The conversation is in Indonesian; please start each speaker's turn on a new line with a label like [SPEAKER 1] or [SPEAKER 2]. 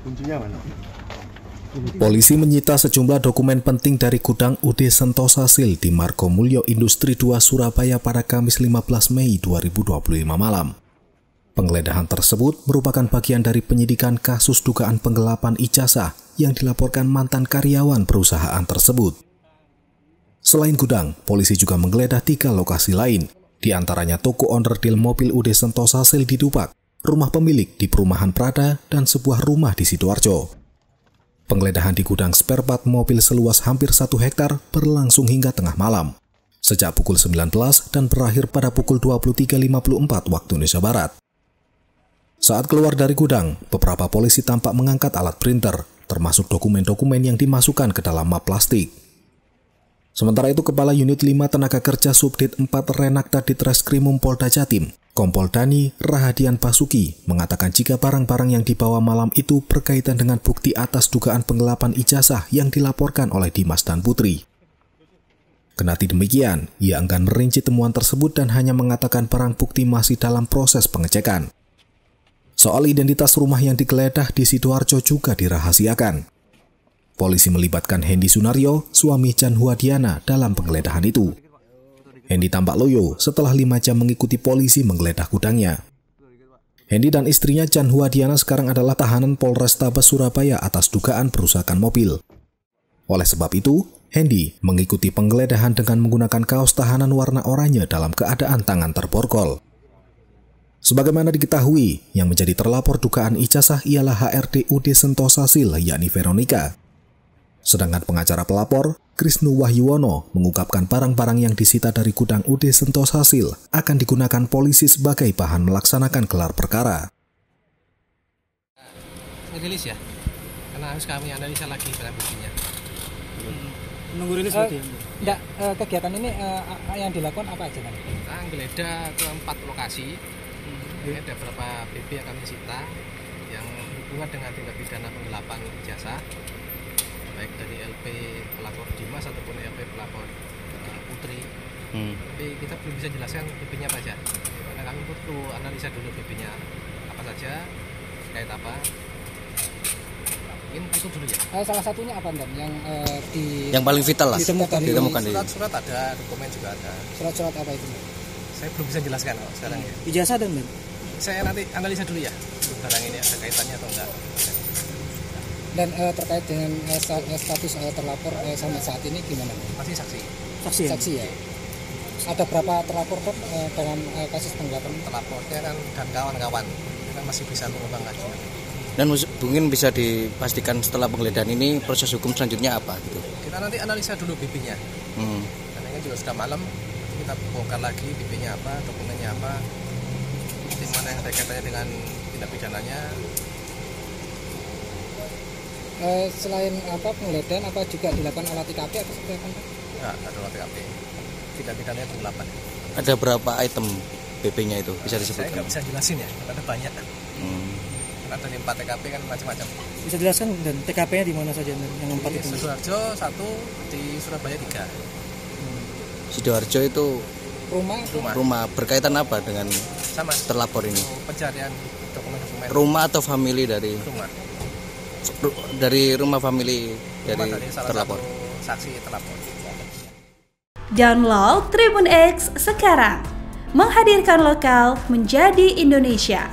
[SPEAKER 1] Kuncinya mana?
[SPEAKER 2] Polisi menyita sejumlah dokumen penting dari gudang UD Sentosasil di Margomulyo Industri 2 Surabaya pada Kamis 15 Mei 2025 malam. Penggeledahan tersebut merupakan bagian dari penyidikan kasus dugaan penggelapan ijazah yang dilaporkan mantan karyawan perusahaan tersebut. Selain gudang, polisi juga menggeledah 3 lokasi lain, di antaranya toko onderdil mobil UD Sentosasil di Dupak, rumah pemilik di Perumahan Prada, dan sebuah rumah di Sidoarjo. Penggeledahan di gudang spare part mobil seluas hampir 1 hektar berlangsung hingga tengah malam, sejak pukul 19 dan berakhir pada pukul 23.54 waktu Indonesia Barat. Saat keluar dari gudang, beberapa polisi tampak mengangkat alat printer, termasuk dokumen-dokumen yang dimasukkan ke dalam map plastik. Sementara itu, Kepala Unit 5 Tenaga Kerja Subdit 4 Renakta Ditreskrimum Polda Jatim, Kompol Dani Rahadian Basuki, mengatakan jika barang-barang yang dibawa malam itu berkaitan dengan bukti atas dugaan penggelapan ijazah yang dilaporkan oleh Dimas dan Putri. Kendati demikian, ia enggan merinci temuan tersebut dan hanya mengatakan barang bukti masih dalam proses pengecekan. Soal identitas rumah yang digeledah di Sidoarjo juga dirahasiakan. Polisi melibatkan Hendy Sunario, suami Chan Huadiana, dalam penggeledahan itu. Hendy tampak loyo setelah 5 jam mengikuti polisi menggeledah gudangnya. Hendy dan istrinya Chan Huadiana sekarang adalah tahanan Polrestabes Surabaya atas dugaan perusakan mobil. Oleh sebab itu, Hendy mengikuti penggeledahan dengan menggunakan kaos tahanan warna oranye dalam keadaan tangan terborgol. Sebagaimana diketahui, yang menjadi terlapor dugaan ijazah ialah HRD UD Sentosasil, yakni Veronica. Sedangkan pengacara pelapor, Krisnu Wahyuwono, mengungkapkan barang-barang yang disita dari gudang UD Sentosasil akan digunakan polisi sebagai bahan melaksanakan gelar perkara.
[SPEAKER 3] Rilis ya, karena harus kami analisa lagi barang buktinya.
[SPEAKER 4] Menunggu rilis berarti? Enggak, kegiatan ini yang dilakukan apa aja kan?
[SPEAKER 3] Kita menggeledah ke 4 lokasi. Ada beberapa BB yang kami sita yang berhubungan dengan tindak pidana penggelapan ijazah, baik dari LP pelapor Dimas ataupun LP pelapor Putri. Tapi kita belum bisa jelaskan BB-nya apa aja, karena kami perlu analisa dulu BB-nya apa saja, terkait apa. Mungkin itu dulu ya.
[SPEAKER 4] Salah satunya apa Dan
[SPEAKER 5] yang paling vital lah
[SPEAKER 4] ditemukan di
[SPEAKER 3] surat-surat ada, dokumen juga ada.
[SPEAKER 4] Surat-surat apa itu?
[SPEAKER 3] Saya belum bisa jelaskan sekarang ya.
[SPEAKER 4] Ijazah dan
[SPEAKER 3] Saya nanti analisa dulu ya, barang ini ada kaitannya atau enggak.
[SPEAKER 4] Dan terkait dengan status terlapor sampai saat ini gimana?
[SPEAKER 3] Masih saksi.
[SPEAKER 4] Saksi ya. Ada berapa terlapor dalam kasus penggelapan?
[SPEAKER 3] Terlapornya kan dan kawan-kawan, kita masih bisa mengembang lagi.
[SPEAKER 5] Dan mungkin bisa dipastikan setelah penggeledahan ini proses hukum selanjutnya apa gitu?
[SPEAKER 3] Kita nanti analisa dulu BB-nya. Karena ini juga sudah malam, kita bongkar lagi BB-nya apa, dokumennya apa, di mana yang ada kaitannya dengan tindak pidananya.
[SPEAKER 4] Selain penggeledahan, apa juga dilakukan olah TKP atau seperti apa?
[SPEAKER 3] Nah, ada olah TKP. Tindak pidananya penggelapan.
[SPEAKER 5] Ada berapa item BB-nya itu bisa disebutkan?
[SPEAKER 3] Saya nggak bisa jelasin ya, karena ada banyak. Karena dari 4 TKP kan macam-macam.
[SPEAKER 4] Bisa jelaskan dan TKP-nya di mana saja yang 4 itu?
[SPEAKER 3] Sidoarjo 1, di Surabaya 3.
[SPEAKER 5] Sidoarjo itu rumah berkaitan apa dengan
[SPEAKER 3] sama
[SPEAKER 5] terlapor ini?
[SPEAKER 3] Pencarian dokumen-dokumen.
[SPEAKER 5] Rumah atau famili dari
[SPEAKER 3] rumah?
[SPEAKER 5] Dari rumah famili dari terlapor.
[SPEAKER 3] Saksi terlapor.
[SPEAKER 6] Download Tribun X sekarang, menghadirkan lokal menjadi Indonesia.